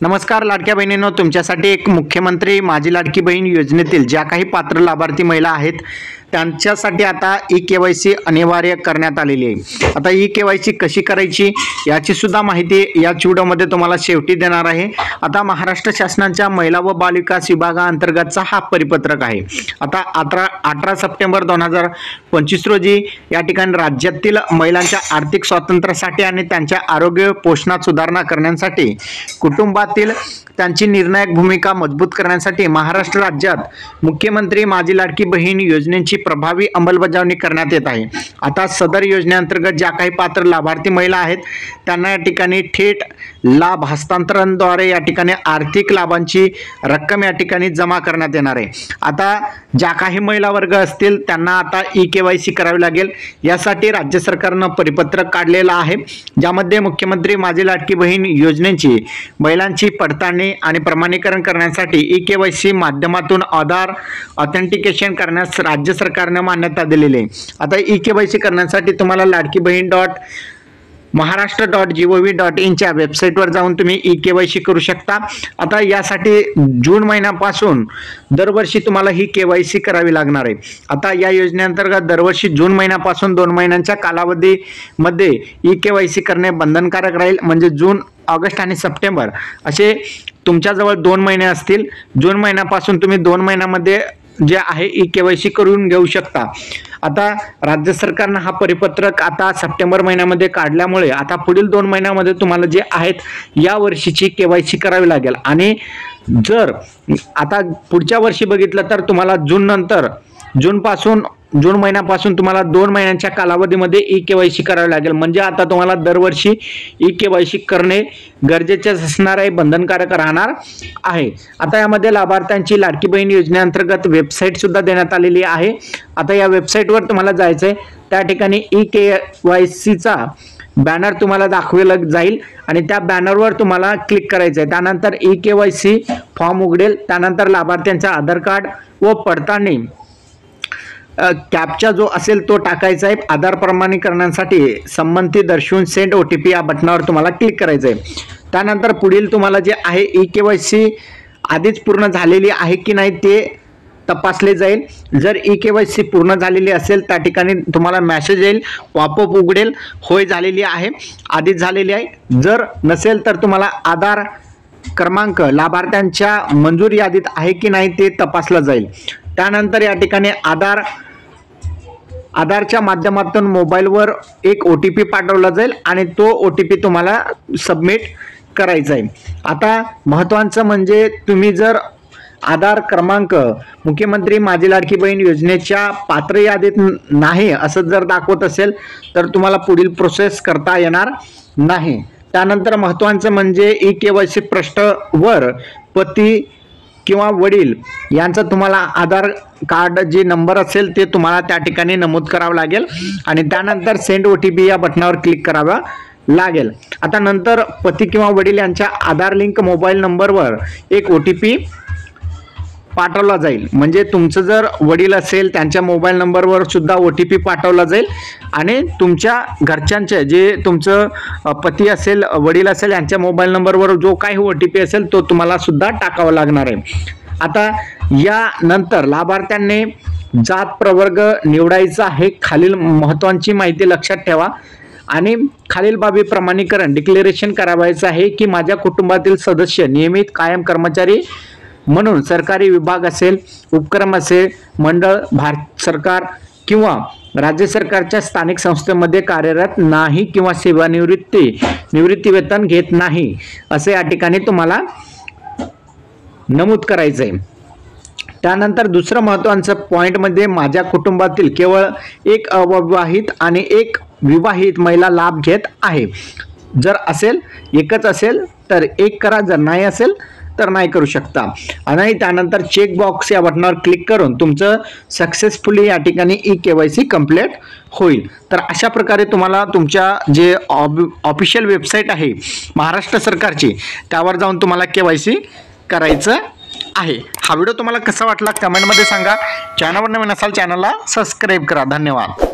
नमस्कार लाडक्या बहिणींनो, तुमच्यासाठी एक मुख्यमंत्री माझी लाडकी बहीण योजनेतील ज्या काही पात्र लाभार्थी महिला आहेत त्यांच्यासाठी आता ई-केवायसी अनिवार्य करण्यात आलेली आहे। आता ई-केवायसी कशी करायची याची सुद्धा माहिती या व्हिडिओमध्ये तुम्हाला शेवटी देणार आहे। आता महाराष्ट्र शासनाच्या महिला व बालविकास विभागाअंतर्गतचा हा परिपत्रक आहे। आता 18 सप्टेंबर 2025 रोजी या ठिकाणी राज्यातील महिलांच्या आर्थिक स्वातंत्र्यासाठी आणि त्यांच्या आरोग्य पोषणात सुधारणा करण्यासाठी कुटुंबातील त्यांची निर्णायक भूमिका मजबूत करण्यासाठी महाराष्ट्र राज्यात मुख्यमंत्री माझी लाडकी बहीण योजनेची प्रभावी अंमलबजावणी करण्यात येत आहे। आता सदर योजनेअंतर्गत ज्या काही पात्र लाभार्थी महिला आहेत त्यांना या ठिकाणी थेट लाभ हस्तांतरणाद्वारे या ठिकाणी आर्थिक लाभांची रक्कम या ठिकाणी जमा करण्यात येणार आहे। आता ज्या काही महिला वर्ग असतील त्यांना आता ई-केवायसी करावी लागेल। यासाठी राज्य सरकारने परिपत्रक काढलेलं आहे, ज्यामध्ये मुख्यमंत्री माझी लाडकी बहीण योजनेची महिलांची पडताळणी आणि प्रमाणीकरण करण्यासाठी ई-केवायसी माध्यमातून आधार ऑथेंटिकेशन करण्यास राज्य सरकारने मान्यता दिलेली आहे। आता ई-केवायसी करण्यासाठी तुम्हाला ladkibaheen.maharashtra.gov.in च्या वेबसाईटवर जाऊन तुम्ही ई-केवायसी करू शकता। आता यासाठी जून महिन्यापासून दरवर्षी तुम्हाला ही केवायसी करावी लागणार आहे। आता या योजनेअंतर्गत दरवर्षी जून महिन्यापासून 2 महिन्यांच्या कालावधीमध्ये ई-केवायसी करणे बंधनकारक राहील। म्हणजे जून, ऑगस्ट आणि सप्टेंबर असे तुमच्याजवळ 2 महिने असतील। जून महिन्यापासून तुम्ही 2 महिन्यामध्ये जे आहे ई-केवायसी करून घेऊ शकता। आता राज्य सरकारने हा परिपत्रक आता सप्टेंबर महिन्यामध्ये काढल्यामुळे आता पुढील 2 महिन्यामध्ये तुम्हाला जे आहेत या वर्षीची केवायसी करावी लागेल। आणि जर आता पुढच्या वर्षी बघितलं तर तुम्हाला जून महिन्यापासून तुम्हाला 2 महिन्यांच्या कालावधीमध्ये ई-केवायसी करावी लागेल। म्हणजे आता तुम्हाला दरवर्षी ई-केवायसी करणे गरजेचे असणार आहे, बंधनकारक राहणार आहे। आता यामध्ये लाभार्थ्यांची लाडकी बहीण योजनेअंतर्गत वेबसाईट सुद्धा देण्यात आलेली आहे। आता या वेबसाईटवर तुम्हाला जायचं आहे, त्या ठिकाणी ई-केवायसीचा बॅनर तुम्हाला दाखवला जाईल आणि त्या बॅनरवर तुम्हाला क्लिक करायचं आहे। त्यानंतर ई-केवायसी फॉर्म उघडेल। त्यानंतर लाभार्थ्यांचा आधार कार्ड व पडताळणी कॅप्चा जो असेल तो टाकायचा आहे। आधार प्रमाणीकरणासाठी संमती दर्शवून सेंड OTP या बटनावर तुम्हाला क्लिक करायचं आहे। त्यानंतर पुढील तुम्हाला जे आहे ई-केवायसी आधीच पूर्ण झालेली आहे की नाही ते तपासले जाईल। जर ई-केवायसी पूर्ण झालेली असेल त्या ठिकाणी तुम्हाला मेसेज येईल, पॉपअप उघडेल, होय झालेली आहे, आधीच झालेली आहे। जर नसेल तर तुम्हाला आधार क्रमांक लाभार्थ्यांच्या मंजूर यादीत आहे की नाही ते तपासलं जाईल। त्यानंतर या ठिकाणी आधारच्या माध्यमातून मोबाईलवर एक OTP पाठवला जाईल आणि तो OTP तुम्हाला सबमिट करायचा आहे। आता महत्त्वाचं म्हणजे तुम्ही जर आधार क्रमांक मुख्यमंत्री माझी लाडकी बहीण योजनेच्या पात्र यादीत नाही असं जर दाखवत असेल तर तुम्हाला पुढील प्रोसेस करता येणार नाही। त्यानंतर महत्त्वाचं म्हणजे ई-केवायसी पृष्ठावर पती किंवा वडील यांचा तुम्हाला आधार कार्ड जे नंबर असेल ते तुम्हाला त्या ठिकाणी नमूद करावं लागेल आणि त्यानंतर सेंड OTP या बटनावर क्लिक करावं लागेल। आता नंतर पती किंवा वडील यांच्या आधार लिंक मोबाईल नंबरवर एक OTP पाठवला जाईल। म्हणजे तुमचं जर वडील असेल त्यांच्या मोबाईल नंबरवर सुद्धा OTP पाठवला जाईल आणि तुमच्या घरच्यांचे जे तुमचं पती असेल, वडील असेल यांच्या मोबाईल नंबरवर जो काही OTP असेल तो तुम्हाला सुद्धा टाकावा लागणार आहे। आता या नंतर लाभार्थ्यांनी जात प्रवर्ग निवडायचा आहे। खालील महत्त्वाची माहिती लक्षात ठेवा आणि खालील बाबी प्रमाणीकरण डिक्लेरेशन करावायचं आहे की माझ्या कुटुंबातील सदस्य नियमित कायम कर्मचारी म्हणून सरकारी विभाग असेल, उपक्रम असेल, मंडळ, भारत सरकार किंवा राज्य सरकारच्या स्थानिक संस्थेमध्ये कार्यरत नाही किंवा निवृत्ती वेतन घेत नाही असे या ठिकाणी तुम्हाला नमूद करायचं आहे। त्यानंतर दुसरं महत्त्वाचं पॉइंट म्हणजे माझ्या कुटुंबातील केवळ एक अविवाहित आणि एक विवाहित महिला लाभ घेत आहे। जर असेल, एकच असेल तर एक करा, जर नाही असेल तर नाही करू शकता। आणि त्यानंतर चेक बॉक्स या बटनावर क्लिक करून तुमचं सक्सेसफुली या ठिकाणी ई-केवायसी कंप्लीट होईल। तर अशा प्रकारे तुम्हाला तुमच्या जे ऑफिशियल वेबसाईट आहे महाराष्ट्र सरकारची त्यावर जाऊन तुम्हाला केवायसी करायचं आहे। हा व्हिडिओ तुम्हाला कसा वाटला कमेंटमध्ये सांगा। चॅनलवर नवीन असाल चॅनलला सबस्क्राईब करा। धन्यवाद।